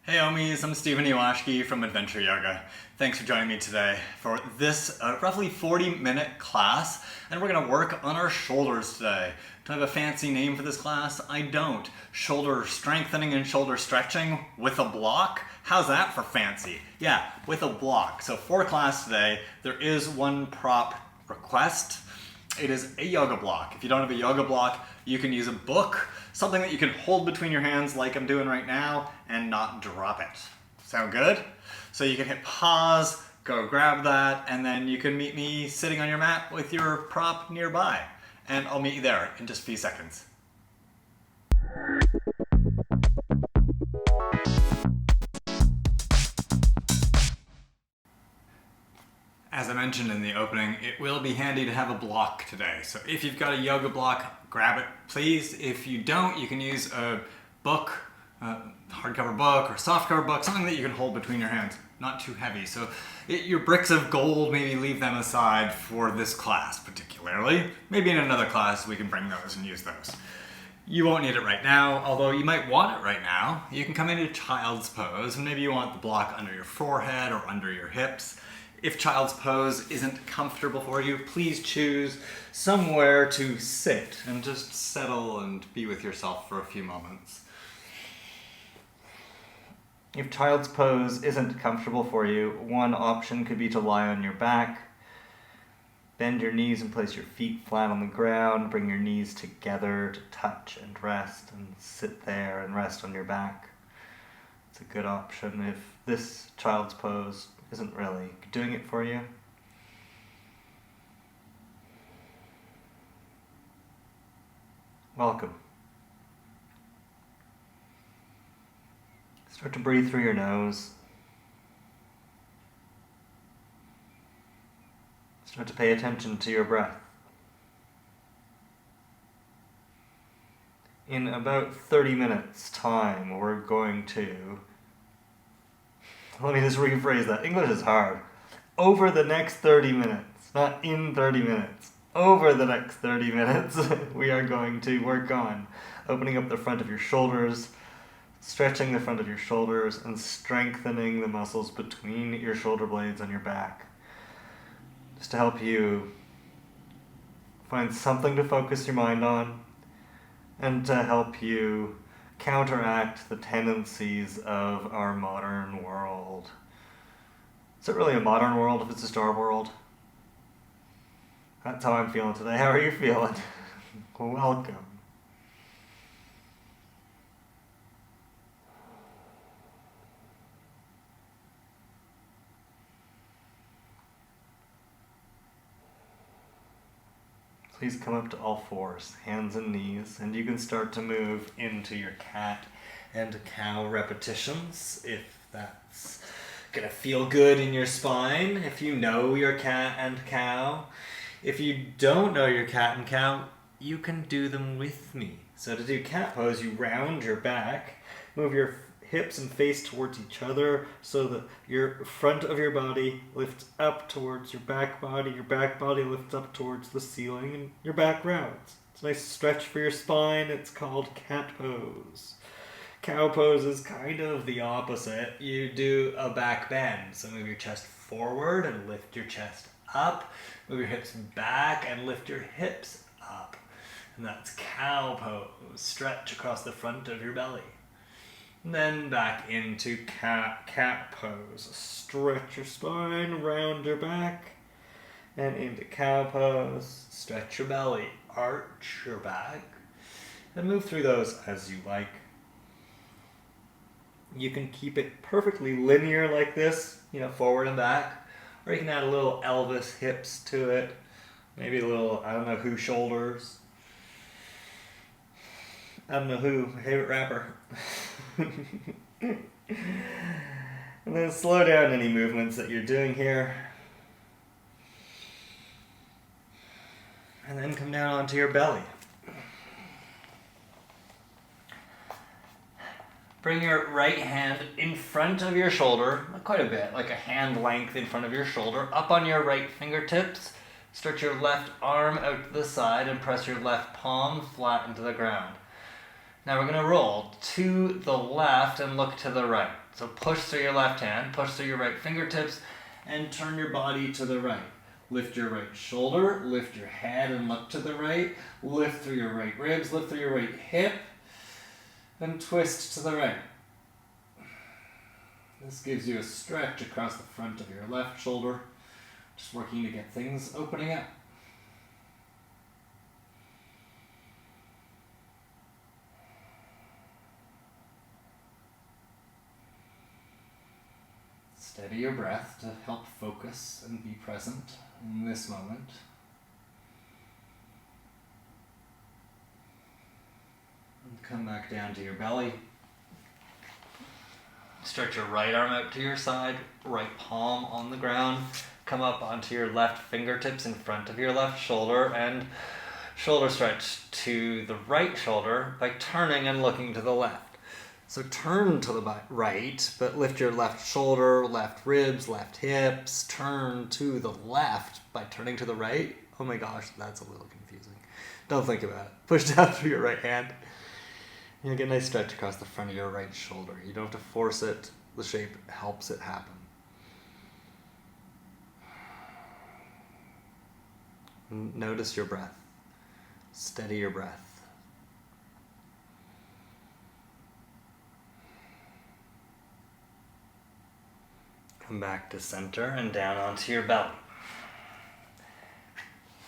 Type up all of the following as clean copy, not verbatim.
Hey Omis, I'm Stephen Ewashkiw from Adventure Yoga. Thanks for joining me today for this roughly 40-minute class, and we're going to work on our shoulders today. Do I have a fancy name for this class? I don't. Shoulder strengthening and shoulder stretching with a block? How's that for fancy? Yeah, with a block. So for class today, there is one prop request. It is a yoga block. If you don't have a yoga block, you can use a book, something that you can hold between your hands like I'm doing right now and not drop it. Sound good? So you can hit pause, go grab that, and then you can meet me sitting on your mat with your prop nearby. And I'll meet you there in just a few seconds. As I mentioned in the opening, it will be handy to have a block today. So if you've got a yoga block, grab it, please. If you don't, you can use a book, a hardcover book or softcover book, something that you can hold between your hands, not too heavy. So your bricks of gold, maybe leave them aside for this class particularly. Maybe in another class we can bring those and use those. You won't need it right now, although you might want it right now. You can come into child's pose, and maybe you want the block under your forehead or under your hips. If child's pose isn't comfortable for you, please choose somewhere to sit and just settle and be with yourself for a few moments. If child's pose isn't comfortable for you, one option could be to lie on your back. Bend your knees and place your feet flat on the ground. Bring your knees together to touch and rest, and sit there and rest on your back. It's a good option if this child's pose isn't really doing it for you. Welcome. Start to breathe through your nose. Start to pay attention to your breath. In about 30 minutes time, we're going to... Let me just rephrase that. English is hard. Over the next 30 minutes, not in 30 minutes. Over the next 30 minutes, we are going to work on opening up the front of your shoulders, stretching the front of your shoulders, and strengthening the muscles between your shoulder blades on your back. Just to help you find something to focus your mind on, and to help you counteract the tendencies of our modern world. Is it really a modern world if it's just our world? That's how I'm feeling today. How are you feeling? Welcome. Please come up to all fours, hands and knees, and you can start to move into your cat and cow repetitions if that's gonna feel good in your spine, if you know your cat and cow. If you don't know your cat and cow, you can do them with me. So to do cat pose, you round your back, move your hips and face towards each other so that your front of your body lifts up towards your back body lifts up towards the ceiling, and your back rounds. It's a nice stretch for your spine. It's called cat pose. Cow pose is kind of the opposite. You do a back bend, so move your chest forward and lift your chest up, move your hips back and lift your hips up, and that's cow pose. Stretch across the front of your belly. Then back into cat pose. Stretch your spine, round your back, and into cow pose. Stretch your belly, arch your back, and move through those as you like. You can keep it perfectly linear like this, forward and back, or you can add a little Elvis hips to it, maybe a little, I don't know who shoulders. I don't know who, my favorite rapper. And then slow down any movements that you're doing here. And then come down onto your belly. Bring your right hand in front of your shoulder, quite a bit, like a hand length in front of your shoulder, up on your right fingertips. Stretch your left arm out to the side and press your left palm flat into the ground. Now we're going to roll to the left and look to the right. So push through your left hand, push through your right fingertips, and turn your body to the right. Lift your right shoulder, lift your head and look to the right, lift through your right ribs, lift through your right hip, and twist to the right. This gives you a stretch across the front of your left shoulder, just working to get things opening up. Steady your breath to help focus and be present in this moment. And come back down to your belly. Stretch your right arm out to your side, right palm on the ground. Come up onto your left fingertips in front of your left shoulder and shoulder stretch to the right shoulder by turning and looking to the left. So turn to the right, but lift your left shoulder, left ribs, left hips. Turn to the left by turning to the right. Oh my gosh, that's a little confusing. Don't think about it. Push down through your right hand. You'll get a nice stretch across the front of your right shoulder. You don't have to force it. The shape helps it happen. Notice your breath. Steady your breath. Come back to center and down onto your belly.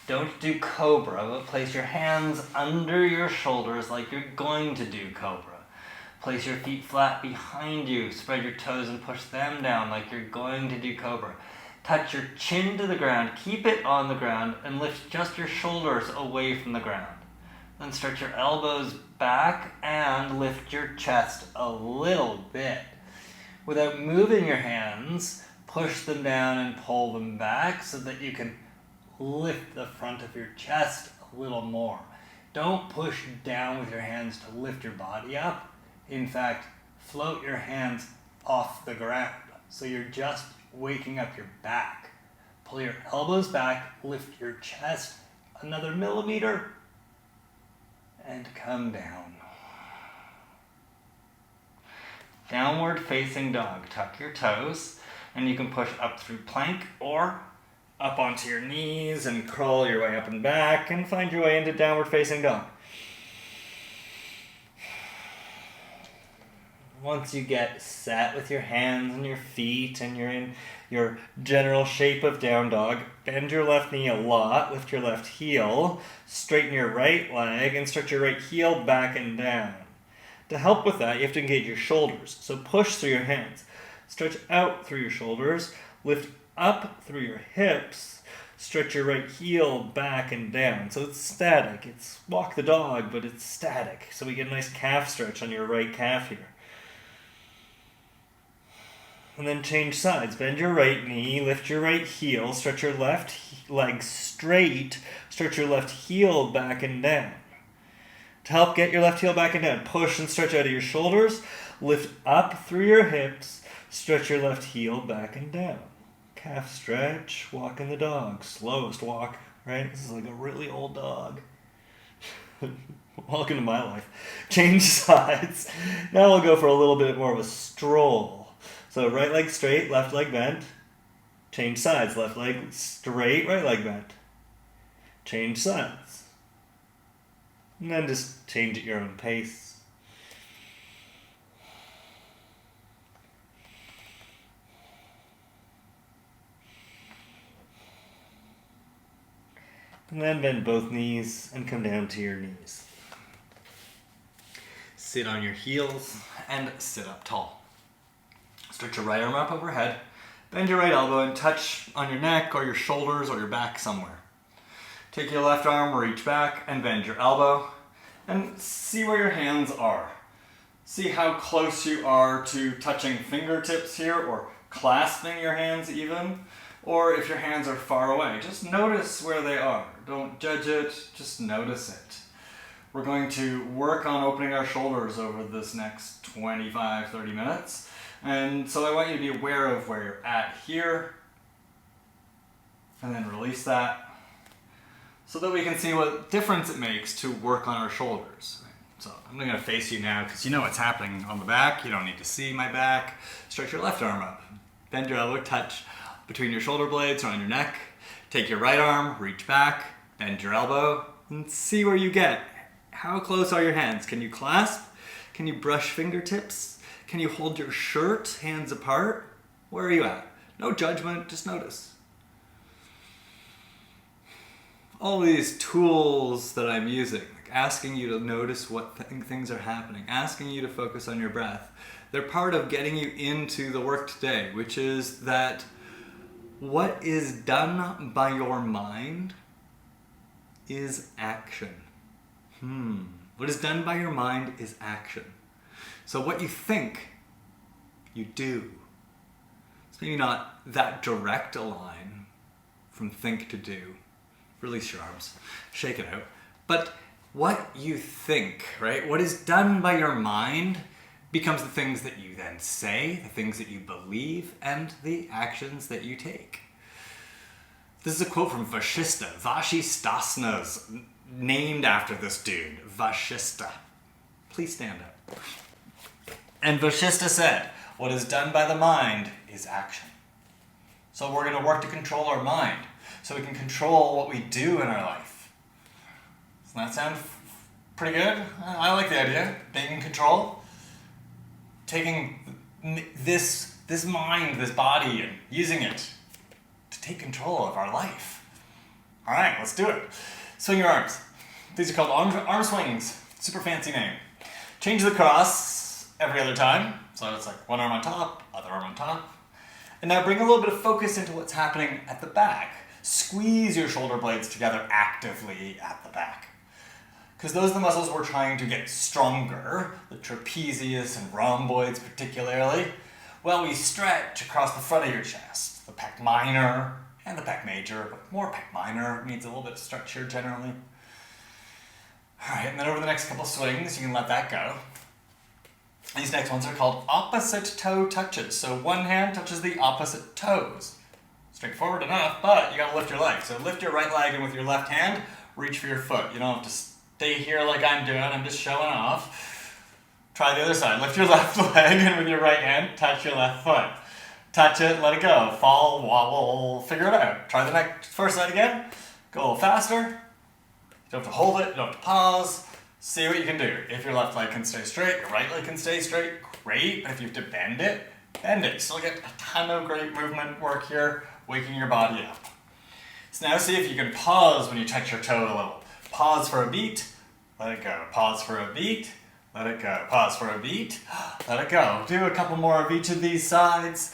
Don't do cobra, but place your hands under your shoulders like you're going to do cobra. Place your feet flat behind you. Spread your toes and push them down like you're going to do cobra. Touch your chin to the ground. Keep it on the ground and lift just your shoulders away from the ground. Then stretch your elbows back and lift your chest a little bit. Without moving your hands, push them down and pull them back so that you can lift the front of your chest a little more. Don't push down with your hands to lift your body up. In fact, float your hands off the ground. So you're just waking up your back. Pull your elbows back, lift your chest another millimeter, and come down. Downward facing dog. Tuck your toes, and you can push up through plank or up onto your knees and crawl your way up and back and find your way into downward facing dog. Once you get set with your hands and your feet and you're in your general shape of down dog, bend your left knee a lot, lift your left heel, straighten your right leg, and stretch your right heel back and down. To help with that, you have to engage your shoulders. So push through your hands. Stretch out through your shoulders. Lift up through your hips. Stretch your right heel back and down. So it's static. It's walk the dog, but it's static. So we get a nice calf stretch on your right calf here. And then change sides. Bend your right knee. Lift your right heel. Stretch your left leg straight. Stretch your left heel back and down. To help get your left heel back and down, push and stretch out of your shoulders, lift up through your hips, stretch your left heel back and down. Calf stretch, walk in the dog, slowest walk, right? This is like a really old dog. Welcome to my life. Change sides. Now we'll go for a little bit more of a stroll. So right leg straight, left leg bent. Change sides, left leg straight, right leg bent. Change sides. And then just change at your own pace. And then bend both knees and come down to your knees. Sit on your heels and sit up tall. Stretch your right arm up overhead. Bend your right elbow and touch on your neck or your shoulders or your back somewhere. Take your left arm, reach back and bend your elbow and see where your hands are. See how close you are to touching fingertips here or clasping your hands even, or if your hands are far away. Just notice where they are. Don't judge it, just notice it. We're going to work on opening our shoulders over this next 25-30 minutes. And so I want you to be aware of where you're at here and then release that, so that we can see what difference it makes to work on our shoulders. So I'm going to face you now because you know what's happening on the back. You don't need to see my back. Stretch your left arm up. Bend your elbow, touch between your shoulder blades around your neck. Take your right arm, reach back, bend your elbow, and see where you get. How close are your hands? Can you clasp? Can you brush fingertips? Can you hold your shirt, hands apart? Where are you at? No judgment, just notice. All these tools that I'm using, like asking you to notice what things are happening, asking you to focus on your breath, they're part of getting you into the work today, which is that what is done by your mind is action. What is done by your mind is action. So what you think, you do. It's maybe not that direct a line from think to do. Release your arms, shake it out. But what you think, right? What is done by your mind becomes the things that you then say, the things that you believe, and the actions that you take. This is a quote from Vashista. Vashistasana's named after this dude, Vashista. Please stand up. And Vashista said, what is done by the mind is action. So we're going to work to control our mind so we can control what we do in our life. Doesn't that sound pretty good? I like the idea. Being in control. Taking this mind, this body, and using it to take control of our life. All right, let's do it. Swing your arms. These are called arm swings. Super fancy name. Change the cross every other time. So it's like one arm on top, other arm on top. And now bring a little bit of focus into what's happening at the back. Squeeze your shoulder blades together actively at the back. Because those are the muscles we're trying to get stronger, the trapezius and rhomboids particularly, while we stretch across the front of your chest, the pec minor and the pec major, but more pec minor needs a little bit of stretch here generally. All right, and then over the next couple swings, you can let that go. These next ones are called opposite toe touches. So one hand touches the opposite toes. Straightforward enough, but you gotta lift your leg. So lift your right leg and with your left hand, reach for your foot. You don't have to stay here like I'm doing, I'm just showing off. Try the other side. Lift your left leg and with your right hand, touch your left foot. Touch it, let it go. Fall, wobble, figure it out. Try the first side again. Go a little faster. You don't have to hold it, you don't have to pause. See what you can do. If your left leg can stay straight, your right leg can stay straight, great. But if you have to bend it, bend it. Still get a ton of great movement work here, waking your body up. So now see if you can pause when you touch your toe a little. Pause for a beat, let it go. Pause for a beat, let it go. Pause for a beat, let it go. Do a couple more of each of these sides.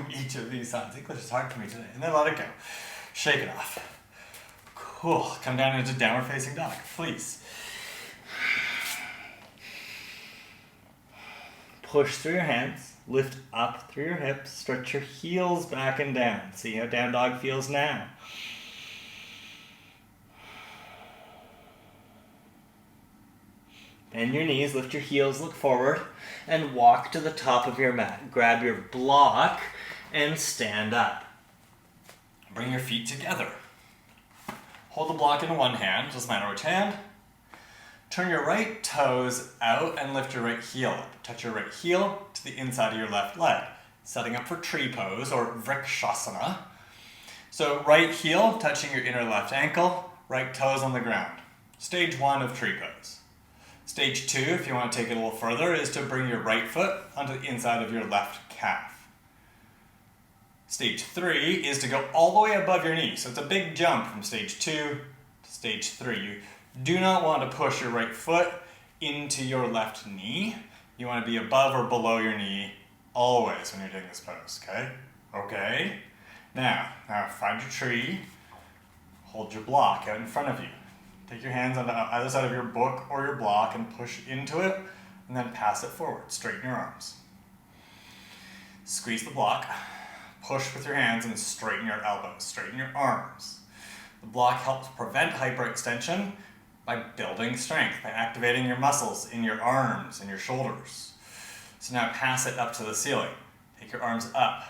Each of these sides. English is hard for me today. And then let it go. Shake it off. Cool. Come down into downward facing dog, please. Push through your hands, lift up through your hips, stretch your heels back and down. See how down dog feels now. Bend your knees, lift your heels, look forward, and walk to the top of your mat. Grab your block and stand up. Bring your feet together. Hold the block in one hand, doesn't matter which hand. Turn your right toes out and lift your right heel up. Touch your right heel to the inside of your left leg. Setting up for tree pose or vrikshasana. So right heel touching your inner left ankle, right toes on the ground. Stage 1 of tree pose. Stage 2, if you want to take it a little further, is to bring your right foot onto the inside of your left calf. Stage 3 is to go all the way above your knee. So it's a big jump from stage 2 to stage 3. You do not want to push your right foot into your left knee. You want to be above or below your knee always when you're doing this pose, okay? Okay. Now find your tree. Hold your block out in front of you. Take your hands on either side of your book or your block and push into it, and then pass it forward. Straighten your arms. Squeeze the block. Push with your hands and straighten your elbows. Straighten your arms. The block helps prevent hyperextension by building strength, by activating your muscles in your arms and your shoulders. So now pass it up to the ceiling. Take your arms up.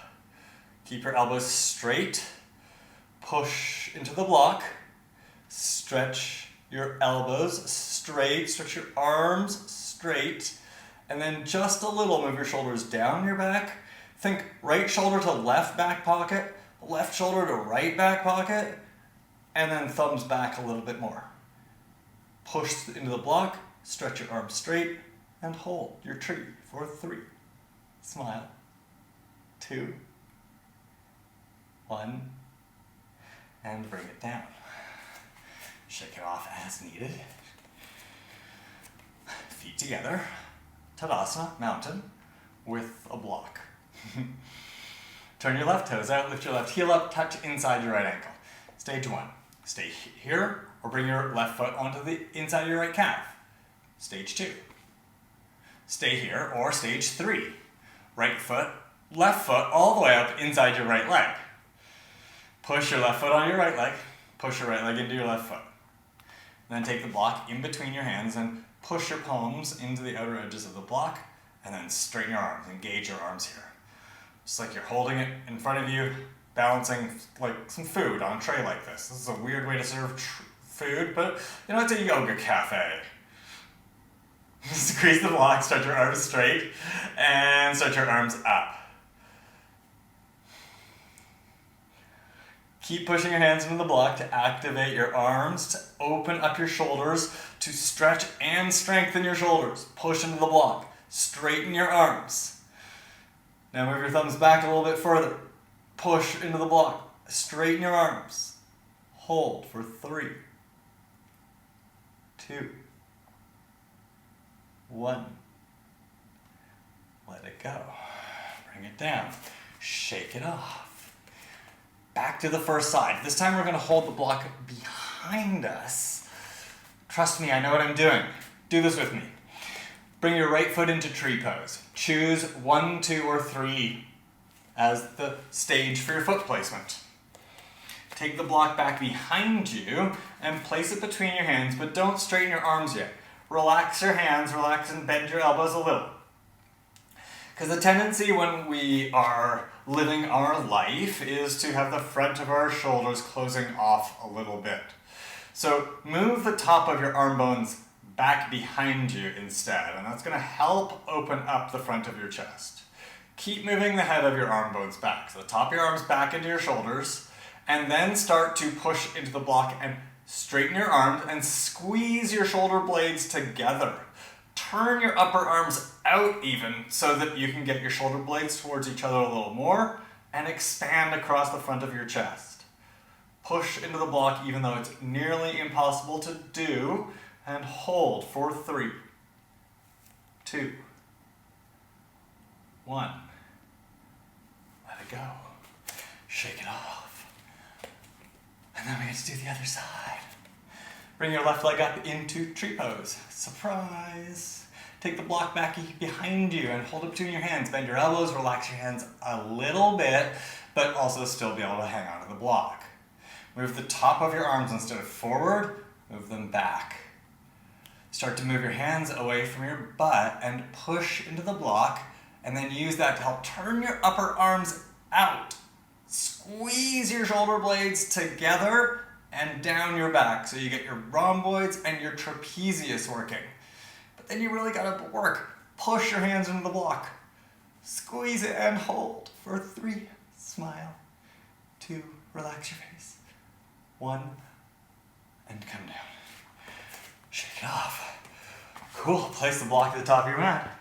Keep your elbows straight. Push into the block. Stretch your elbows straight, stretch your arms straight, and then just a little move your shoulders down your back. Think right shoulder to left back pocket, left shoulder to right back pocket, and then thumbs back a little bit more. Push into the block, stretch your arms straight, and hold your tree for 3. Smile. 2. 1. And bring it down. Shake it off as needed. Feet together. Tadasana, mountain, with a block. Turn your left toes out, lift your left heel up, touch inside your right ankle. Stage 1. Stay here, or bring your left foot onto the inside of your right calf. Stage 2. Stay here, or stage 3. Right foot, left foot, all the way up inside your right leg. Push your left foot on your right leg, push your right leg into your left foot. Then take the block in between your hands and push your palms into the outer edges of the block, and then straighten your arms, engage your arms here. Just like you're holding it in front of you, balancing like some food on a tray like this. This is a weird way to serve food, but you know, it's a yoga cafe. Squeeze the block, stretch your arms straight, and stretch your arms up. Keep pushing your hands into the block to activate your arms, to open up your shoulders, to stretch and strengthen your shoulders. Push into the block, straighten your arms. Now move your thumbs back a little bit further. Push into the block, straighten your arms. Hold for 3, 2, 1. Let it go. Bring it down. Shake it off. Back to the first side. This time we're going to hold the block behind us. Trust me, I know what I'm doing. Do this with me. Bring your right foot into tree pose. Choose 1, 2, or 3 as the stage for your foot placement. Take the block back behind you and place it between your hands, but don't straighten your arms yet. Relax your hands, relax and bend your elbows a little. Because the tendency when we are living our life is to have the front of our shoulders closing off a little bit. So move the top of your arm bones back behind you instead, and that's going to help open up the front of your chest. Keep moving the head of your arm bones back. So the top of your arms back into your shoulders, and then start to push into the block and straighten your arms and squeeze your shoulder blades together. Turn your upper arms out even so that you can get your shoulder blades towards each other a little more and expand across the front of your chest. Push into the block even though it's nearly impossible to do, and hold for 3, 2, 1. Let it go. Shake it off. And then we get to do the other side. Bring your left leg up into tree pose. Surprise! Take the block back behind you and hold it between your hands. Bend your elbows, relax your hands a little bit, but also still be able to hang onto the block. Move the top of your arms instead of forward, move them back. Start to move your hands away from your butt and push into the block, and then use that to help turn your upper arms out. Squeeze your shoulder blades together and down your back so you get your rhomboids and your trapezius working. But then you really gotta work. Push your hands into the block. Squeeze it and hold for 3. Smile. 2. Relax your face. 1. And come down. Shake it off. Cool. Place the block at the top of your mat.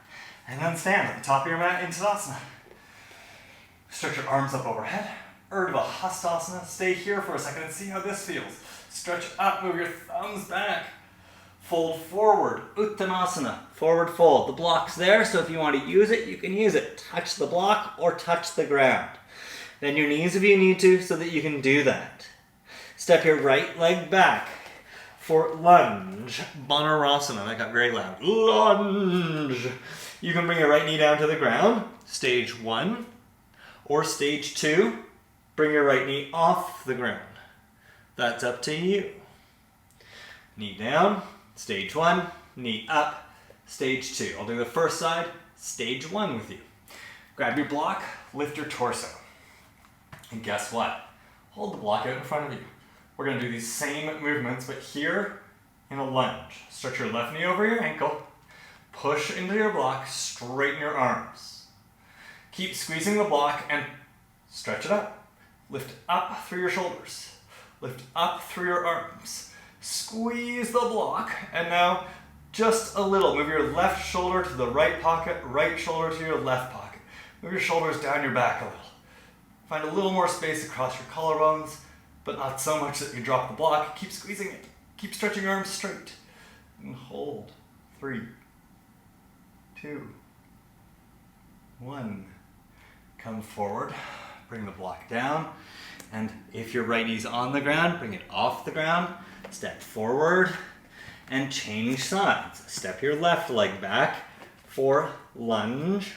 And then stand at the top of your mat in Tadasana. Stretch your arms up overhead. Urdhva Hastasana. Stay here for a second and see how this feels. Stretch up, move your thumbs back. Fold forward, Uttanasana, forward fold. The block's there, so if you want to use it, you can use it. Touch the block or touch the ground. Bend your knees if you need to so that you can do that. Step your right leg back for lunge. Banarasana, that got very loud. Lunge. You can bring your right knee down to the ground, stage 1, or stage 2, bring your right knee off the ground. That's up to you. Knee down, stage 1, knee up, stage 2. I'll do the first side, stage 1 with you. Grab your block, lift your torso. And guess what? Hold the block out in front of you. We're going to do these same movements, but here in a lunge. Stretch your left knee over your ankle, push into your block, straighten your arms. Keep squeezing the block and stretch it up. Lift up through your shoulders. Lift up through your arms. Squeeze the block, and now just a little. Move your left shoulder to the right pocket, right shoulder to your left pocket. Move your shoulders down your back a little. Find a little more space across your collarbones, but not so much that you drop the block. Keep squeezing it. Keep stretching your arms straight. And hold. 3, 2, 1. Come forward. Bring the block down. And if your right knee's on the ground, bring it off the ground. Step forward and change sides. Step your left leg back for lunge.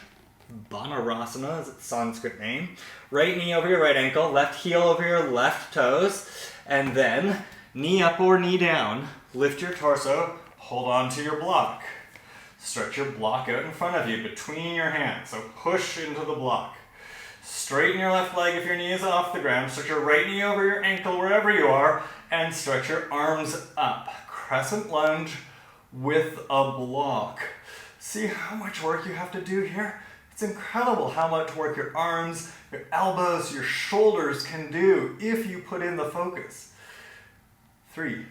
Balasana is its Sanskrit name. Right knee over your right ankle, left heel over your left toes, and then knee up or knee down. Lift your torso, hold on to your block. Stretch your block out in front of you between your hands, so push into the block. Straighten your left leg if your knee is off the ground. Stretch your right knee over your ankle wherever you are, and stretch your arms up. Crescent lunge with a block. See how much work you have to do here? It's incredible how much work your arms, your elbows, your shoulders can do if you put in the focus. 3,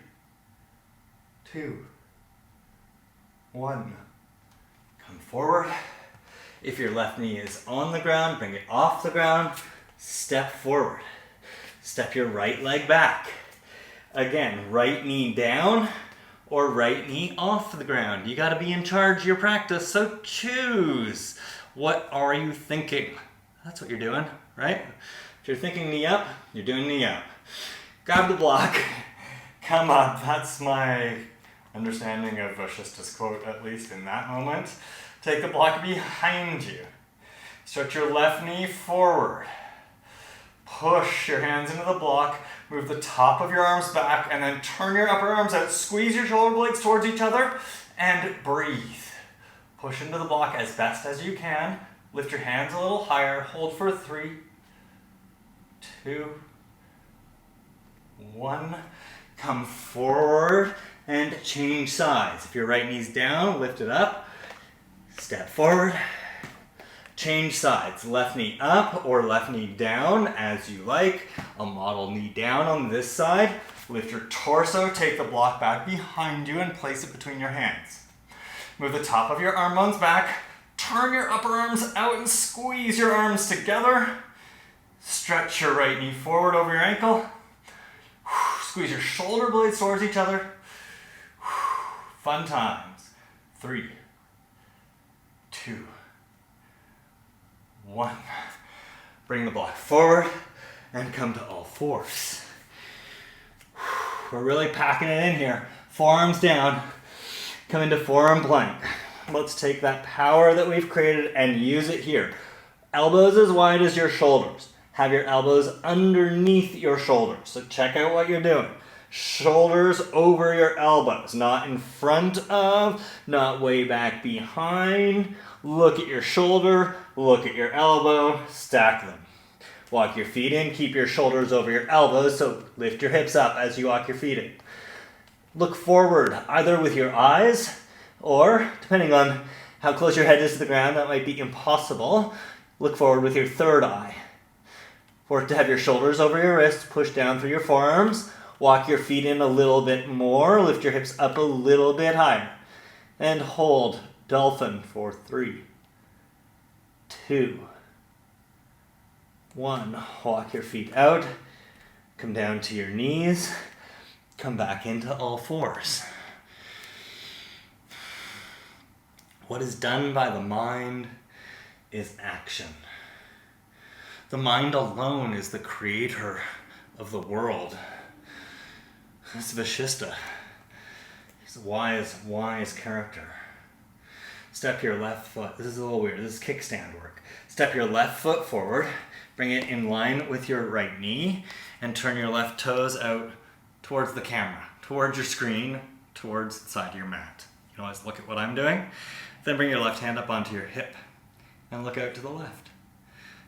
2, 1. Come forward. If your left knee is on the ground, bring it off the ground. Step forward. Step your right leg back. Again, right knee down or right knee off the ground. You got to be in charge of your practice, so choose. What are you thinking? That's what you're doing, right? If you're thinking knee up, you're doing knee up. Grab the block, come up. That's my understanding of Vashista's quote, at least in that moment. Take the block behind you. Stretch your left knee forward. Push your hands into the block. Move the top of your arms back and then turn your upper arms out. Squeeze your shoulder blades towards each other and breathe. Push into the block as best as you can. Lift your hands a little higher. Hold for 3, 2, 1. Come forward and change sides. If your right knee's down, lift it up. Step forward. Change sides. Left knee up or left knee down as you like. I'll model knee down on this side. Lift your torso. Take the block back behind you and place it between your hands. Move the top of your arm bones back, turn your upper arms out and squeeze your arms together. Stretch your right knee forward over your ankle. Squeeze your shoulder blades towards each other. Fun times. 3, 2, 1. Bring the block forward and come to all fours. We're really packing it in here. Forearms down. Come into forearm plank. Let's take that power that we've created and use it here. Elbows as wide as your shoulders. Have your elbows underneath your shoulders. So check out what you're doing. Shoulders over your elbows, not in front of, not way back behind. Look at your shoulder, look at your elbow, stack them. Walk your feet in, keep your shoulders over your elbows, so lift your hips up as you walk your feet in. Look forward, either with your eyes, or, depending on how close your head is to the ground, that might be impossible, look forward with your third eye. Work to have your shoulders over your wrists, push down through your forearms, walk your feet in a little bit more, lift your hips up a little bit higher, and hold dolphin for 3, 2, 1. Walk your feet out, come down to your knees, come back into all fours. What is done by the mind is action. The mind alone is the creator of the world. That's Vashista. He's a wise character. Step your left foot. This is a little weird. This is kickstand work. Step your left foot forward. Bring it in line with your right knee. And turn your left toes out towards the camera, towards your screen, towards the side of your mat. You can always look at what I'm doing. Then bring your left hand up onto your hip and look out to the left.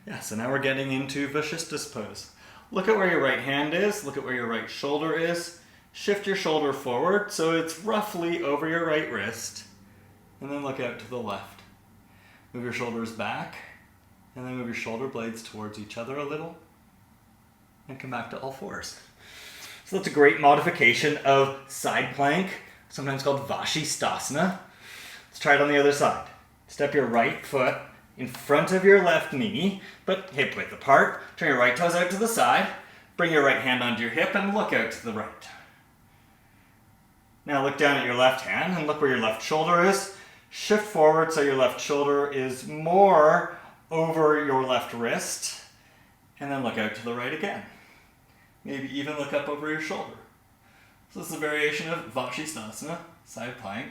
Yeah, so now we're getting into Vashista's pose. Look at where your right hand is, look at where your right shoulder is. Shift your shoulder forward so it's roughly over your right wrist, and then look out to the left. Move your shoulders back, and then move your shoulder blades towards each other a little, and come back to all fours. So that's a great modification of side plank, sometimes called Vashisthasana. Let's try it on the other side. Step your right foot in front of your left knee, but hip width apart. Turn your right toes out to the side. Bring your right hand onto your hip and look out to the right. Now look down at your left hand and look where your left shoulder is. Shift forward so your left shoulder is more over your left wrist. And then look out to the right again. Maybe even look up over your shoulder. So this is a variation of Vashisthasana, side plank.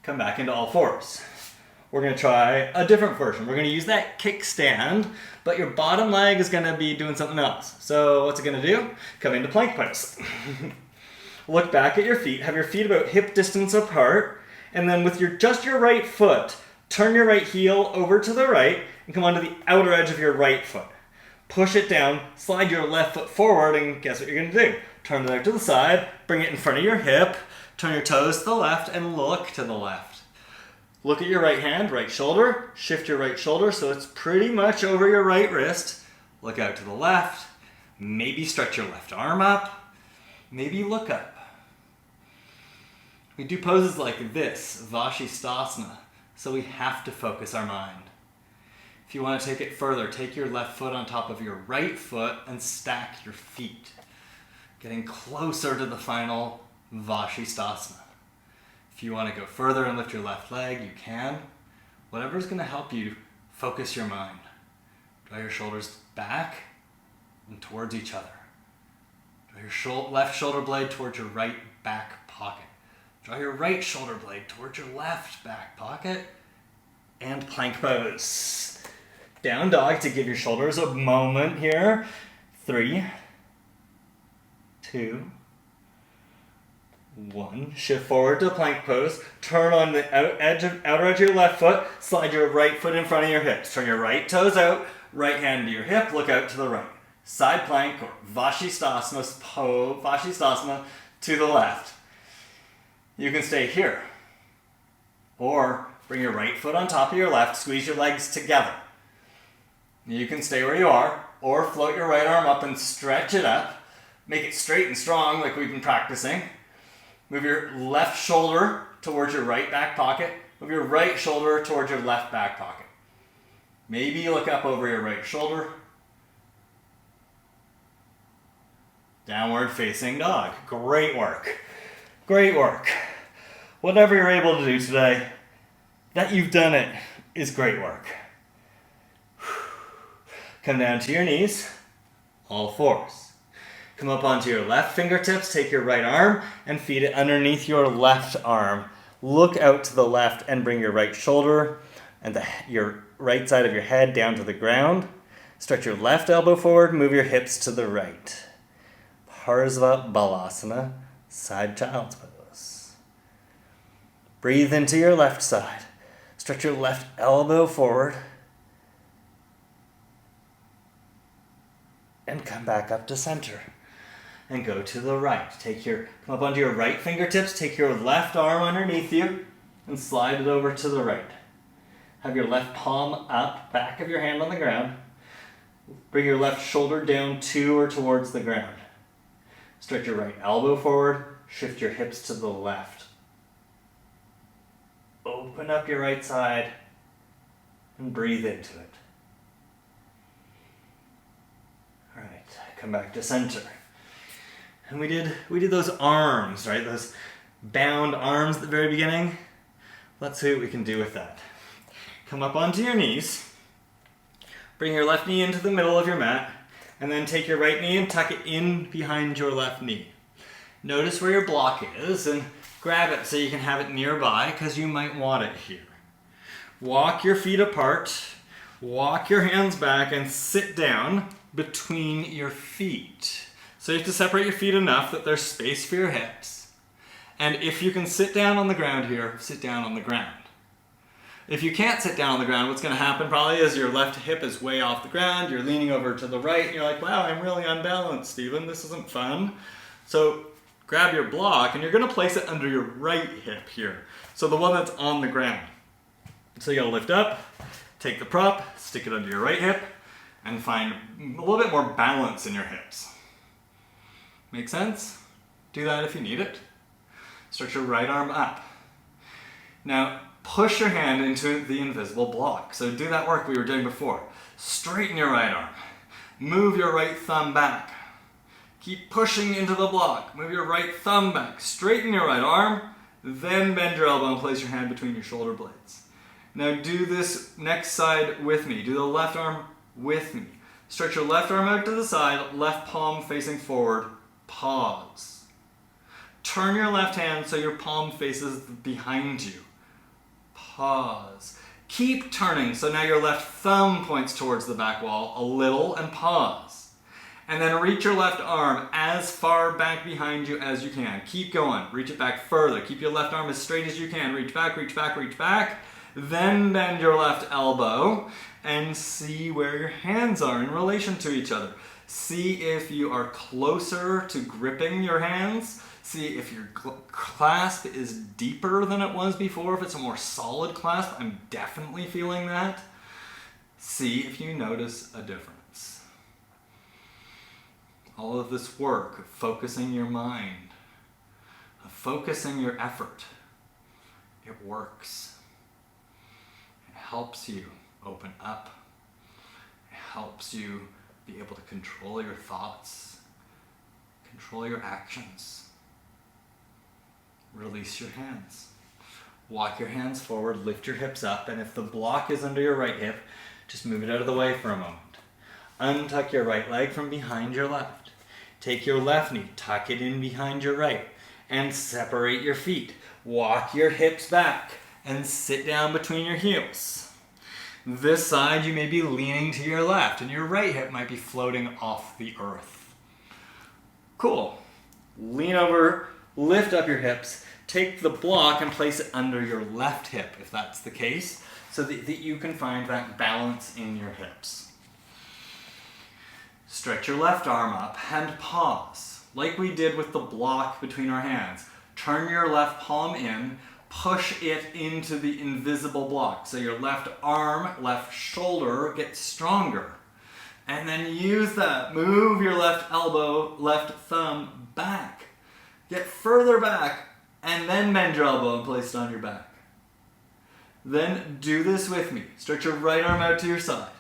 Come back into all fours. We're going to try a different version. We're going to use that kickstand, but your bottom leg is going to be doing something else. So what's it going to do? Come into plank pose. Look back at your feet. Have your feet about hip distance apart. And then with just your right foot, turn your right heel over to the right and come onto the outer edge of your right foot. Push it down, slide your left foot forward, and guess what you're going to do? Turn it out to the side, bring it in front of your hip, turn your toes to the left, and look to the left. Look at your right hand, right shoulder, shift your right shoulder so it's pretty much over your right wrist. Look out to the left, maybe stretch your left arm up, maybe look up. We do poses like this, Vashisthasana, so we have to focus our mind. If you want to take it further, take your left foot on top of your right foot and stack your feet, getting closer to the final Vashisthasana. If you want to go further and lift your left leg, you can. Whatever's going to help you focus your mind. Draw your shoulders back and towards each other. Draw your left shoulder blade towards your right back pocket. Draw your right shoulder blade towards your left back pocket. And plank pose. Down dog to give your shoulders a moment here. 3, 2, 1. Shift forward to plank pose. Turn on the outer edge of your left foot. Slide your right foot in front of your hips. Turn your right toes out. Right hand to your hip. Look out to the right. Side plank or Vashisthasana to the left. You can stay here. Or bring your right foot on top of your left. Squeeze your legs together. You can stay where you are. Or float your right arm up and stretch it up. Make it straight and strong like we've been practicing. Move your left shoulder towards your right back pocket. Move your right shoulder towards your left back pocket. Maybe look up over your right shoulder. Downward facing dog. Great work. Great work. Whatever you're able to do today, that you've done it is great work. Come down to your knees, all fours. Come up onto your left fingertips, take your right arm and feed it underneath your left arm. Look out to the left and bring your right shoulder and your right side of your head down to the ground. Stretch your left elbow forward, move your hips to the right. Parsva Balasana, side child's pose. Breathe into your left side. Stretch your left elbow forward. And come back up to center. And go to the right. Come up onto your right fingertips, take your left arm underneath you, and slide it over to the right. Have your left palm up, back of your hand on the ground. Bring your left shoulder down to or towards the ground. Stretch your right elbow forward, shift your hips to the left. Open up your right side, and breathe into it. All right, come back to center. And we did those arms, right? Those bound arms at the very beginning. Let's see what we can do with that. Come up onto your knees. Bring your left knee into the middle of your mat. And then take your right knee and tuck it in behind your left knee. Notice where your block is and grab it so you can have it nearby because you might want it here. Walk your feet apart. Walk your hands back and sit down between your feet. So you have to separate your feet enough that there's space for your hips. And if you can sit down on the ground here, sit down on the ground. If you can't sit down on the ground, what's going to happen probably is your left hip is way off the ground, you're leaning over to the right, and you're like, wow, I'm really unbalanced, Stephen, this isn't fun. So grab your block and you're going to place it under your right hip here. So the one that's on the ground. So you'll lift up, take the prop, stick it under your right hip, and find a little bit more balance in your hips. Make sense? Do that if you need it. Stretch your right arm up. Now push your hand into the invisible block. So do that work we were doing before. Straighten your right arm. Move your right thumb back. Keep pushing into the block. Move your right thumb back. Straighten your right arm. Then bend your elbow and place your hand between your shoulder blades. Now do this next side with me. Do the left arm with me. Stretch your left arm out to the side, left palm facing forward. Pause. Turn your left hand so your palm faces behind you. Pause. Keep turning so now your left thumb points towards the back wall a little and pause. And then reach your left arm as far back behind you as you can. Keep going. Reach it back further. Keep your left arm as straight as you can. Reach back, reach back, reach back. Then bend your left elbow and see where your hands are in relation to each other. See if you are closer to gripping your hands. See if your clasp is deeper than it was before. If it's a more solid clasp, I'm definitely feeling that. See if you notice a difference. All of this work of focusing your mind, of focusing your effort, it works. It helps you open up. It helps you be able to control your thoughts, control your actions. Release your hands. Walk your hands forward, lift your hips up, and if the block is under your right hip, just move it out of the way for a moment. Untuck your right leg from behind your left. Take your left knee, tuck it in behind your right, and separate your feet. Walk your hips back and sit down between your heels. This side you may be leaning to your left, and your right hip might be floating off the earth. Cool. Lean over, lift up your hips, take the block and place it under your left hip, if that's the case, so that you can find that balance in your hips. Stretch your left arm up and pause, like we did with the block between our hands. Turn your left palm in, push it into the invisible block, so your left arm, left shoulder gets stronger. And then use that. Move your left elbow, left thumb back. Get further back, and then bend your elbow and place it on your back. Then do this with me. Stretch your right arm out to your side.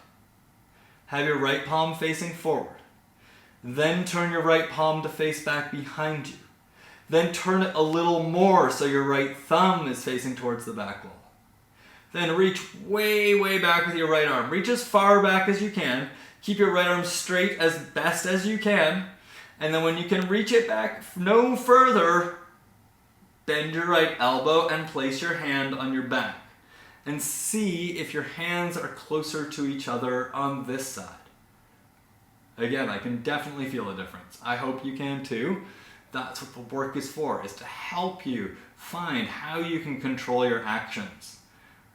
Have your right palm facing forward. Then turn your right palm to face back behind you. Then turn it a little more so your right thumb is facing towards the back wall. Then reach way, way back with your right arm. Reach as far back as you can. Keep your right arm straight as best as you can. And then when you can reach it back no further, bend your right elbow and place your hand on your back. And see if your hands are closer to each other on this side. Again, I can definitely feel a difference. I hope you can too. That's what the work is for, is to help you find how you can control your actions.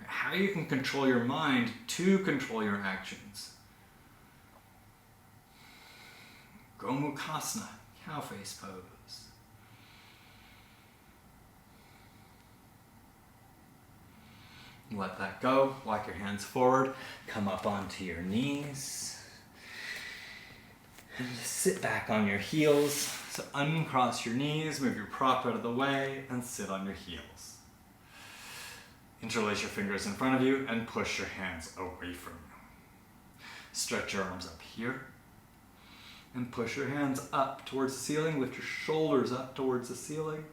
How you can control your mind to control your actions. Gomukasana, cow face pose. Let that go. Walk your hands forward. Come up onto your knees. And just sit back on your heels. So uncross your knees, move your prop out of the way, and sit on your heels. Interlace your fingers in front of you and push your hands away from you. Stretch your arms up here. And push your hands up towards the ceiling. Lift your shoulders up towards the ceiling.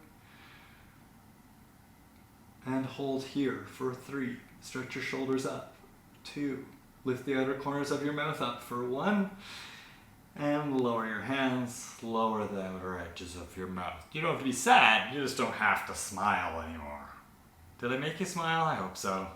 And hold here for 3. Stretch your shoulders up. 2. Lift the outer corners of your mouth up for 1. And lower your hands. Lower the outer edges of your mouth. You don't have to be sad. You just don't have to smile anymore. Did I make you smile? I hope so.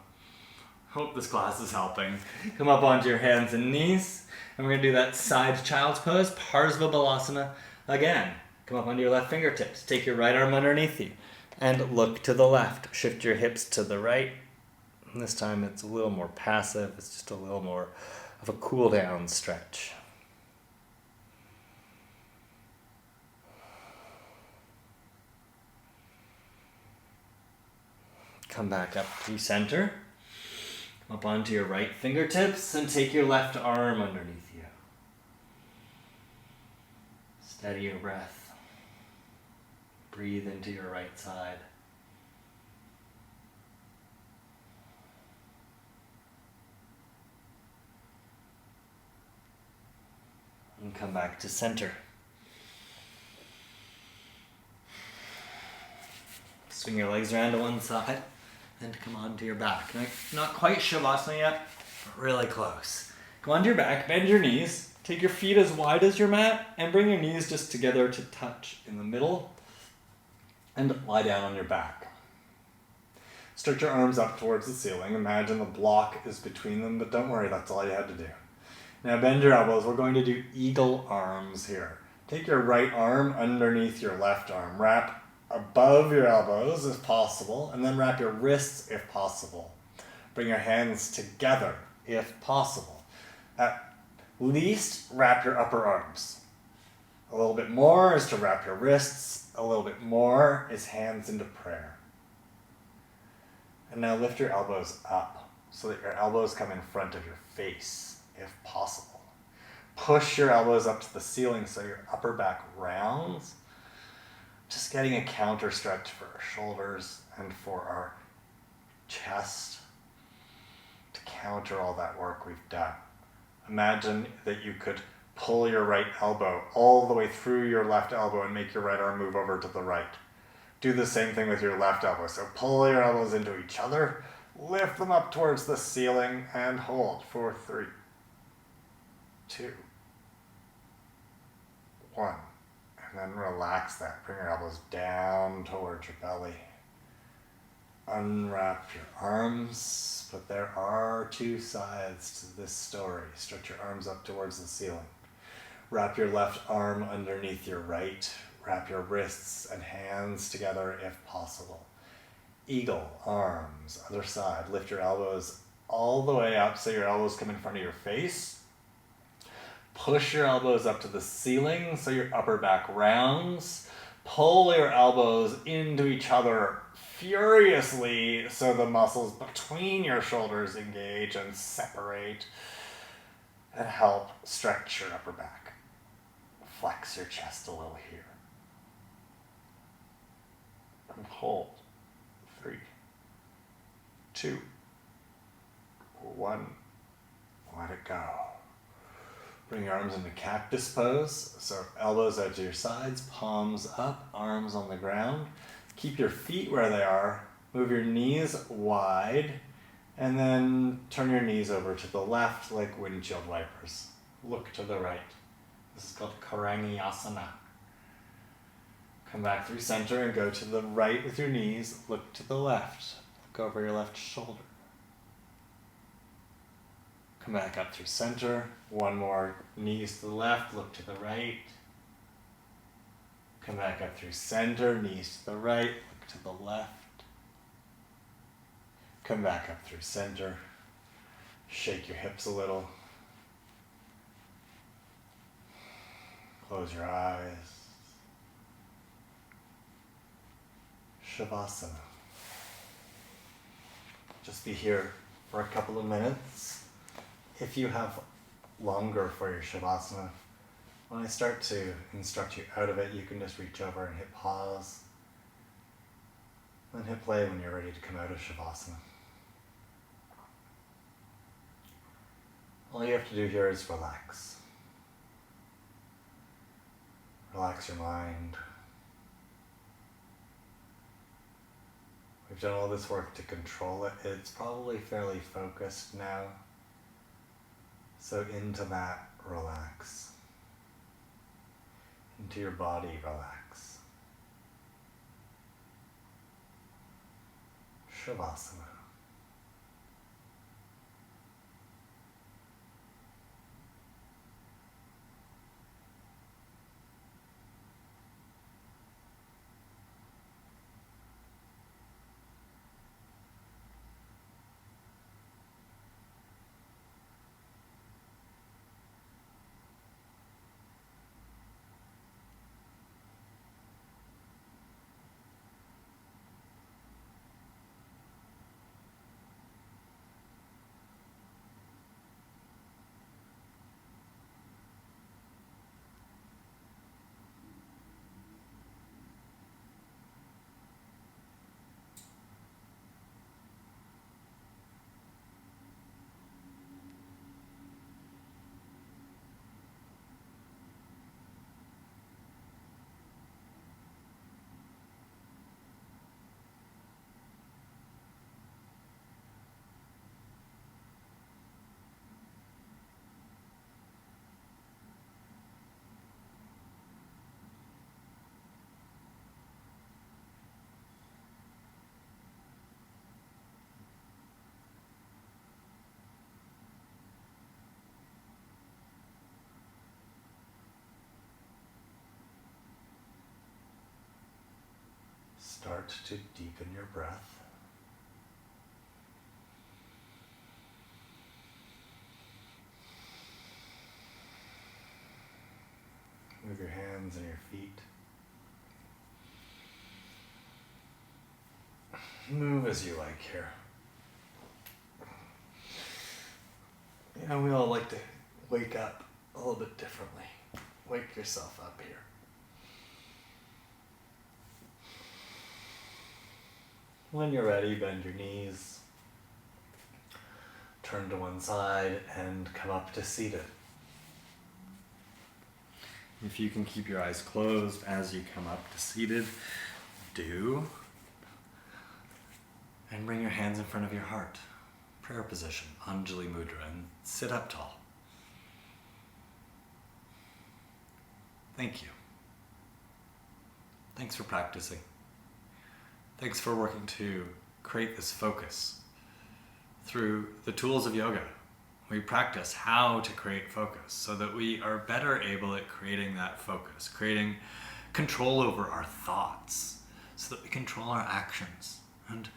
Hope this class is helping. Come up onto your hands and knees. And we're going to do that side child's pose, Parsva Balasana. Again, come up onto your left fingertips. Take your right arm underneath you. And look to the left. Shift your hips to the right. And this time it's a little more passive. It's just a little more of a cool down stretch. Come back up through center. Up onto your right fingertips and take your left arm underneath you. Steady your breath. Breathe into your right side. And come back to center. Swing your legs around to one side and come onto your back. Not quite Shavasana yet, but really close. Come onto your back, bend your knees, take your feet as wide as your mat, and bring your knees just together to touch in the middle, and lie down on your back. Stretch your arms up towards the ceiling. Imagine the block is between them, but don't worry, that's all you had to do. Now bend your elbows. We're going to do eagle arms here. Take your right arm underneath your left arm. Wrap above your elbows if possible, and then wrap your wrists if possible. Bring your hands together if possible. At least wrap your upper arms. A little bit more is to wrap your wrists. A little bit more is hands into prayer. And now lift your elbows up so that your elbows come in front of your face if possible. Push your elbows up to the ceiling so your upper back rounds. Just getting a counter stretch for our shoulders and for our chest to counter all that work we've done. Imagine that you could pull your right elbow all the way through your left elbow and make your right arm move over to the right. Do the same thing with your left elbow. So pull your elbows into each other, lift them up towards the ceiling, and hold for 3, 2, 1. And then relax that. Bring your elbows down towards your belly. Unwrap your arms, but there are 2 sides to this story. Stretch your arms up towards the ceiling. Wrap your left arm underneath your right. Wrap your wrists and hands together if possible. Eagle arms, other side. Lift your elbows all the way up so your elbows come in front of your face. Push your elbows up to the ceiling so your upper back rounds. Pull your elbows into each other furiously so the muscles between your shoulders engage and separate and help stretch your upper back. Flex your chest a little here. And hold. 3, 2, 1. Let it go. Bring your arms into cactus pose. So elbows out to your sides, palms up, arms on the ground. Keep your feet where they are. Move your knees wide. And then turn your knees over to the left like windshield wipers. Look to the right. This is called Karangiyasana. Come back through center and go to the right with your knees. Look to the left. Look over your left shoulder. Come back up through center. One more. Knees to the left. Look to the right. Come back up through center. Knees to the right. Look to the left. Come back up through center. Shake your hips a little. Close your eyes. Shavasana. Just be here for a couple of minutes. If you have longer for your Shavasana, when I start to instruct you out of it, you can just reach over and hit pause. Then hit play when you're ready to come out of Shavasana. All you have to do here is relax. Relax your mind. We've done all this work to control it. It's probably fairly focused now. So into that, relax. Into your body, relax. Shavasana. start to deepen your breath. Move your hands and your feet. Move as you like here. You know, we all like to wake up a little bit differently. Wake yourself up here. When you're ready, bend your knees. Turn to one side and come up to seated. If you can keep your eyes closed as you come up to seated, do. And bring your hands in front of your heart. Prayer position, Anjali Mudra, and sit up tall. Thank you. Thanks for practicing. Thanks for working to create this focus. Through the tools of yoga, we practice how to create focus so that we are better able at creating that focus, creating control over our thoughts so that we control our actions and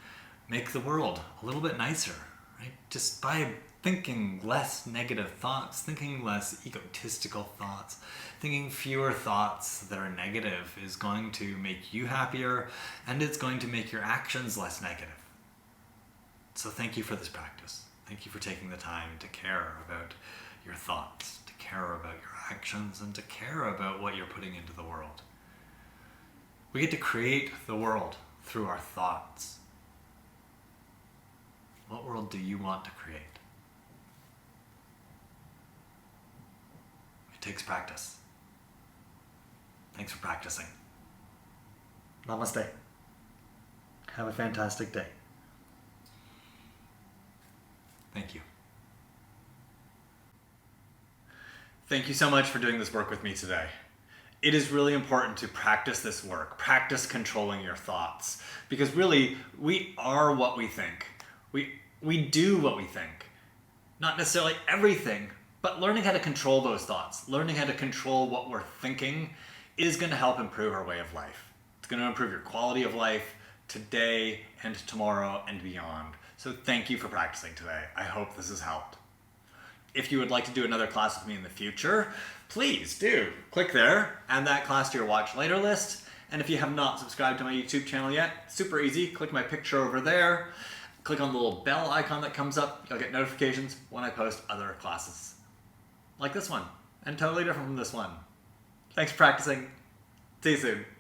make the world a little bit nicer, right? Just by thinking less negative thoughts, thinking less egotistical thoughts, thinking fewer thoughts that are negative is going to make you happier, and it's going to make your actions less negative. So thank you for this practice. Thank you for taking the time to care about your thoughts, to care about your actions, and to care about what you're putting into the world. We get to create the world through our thoughts. What world do you want to create? It takes practice. Thanks for practicing. Namaste. Have a fantastic day. Thank you. Thank you so much for doing this work with me today. It is really important to practice this work, practice controlling your thoughts, because really, we are what we think. We do what we think. Not necessarily everything, but learning how to control those thoughts, learning how to control what we're thinking is going to help improve our way of life. It's going to improve your quality of life today and tomorrow and beyond. So thank you for practicing today. I hope this has helped. If you would like to do another class with me in the future, please do. Click there, add that class to your watch later list. And if you have not subscribed to my YouTube channel yet, super easy. Click my picture over there. Click on the little bell icon that comes up. You'll get notifications when I post other classes. Like this one, and totally different from this one. Thanks for practicing. See you soon.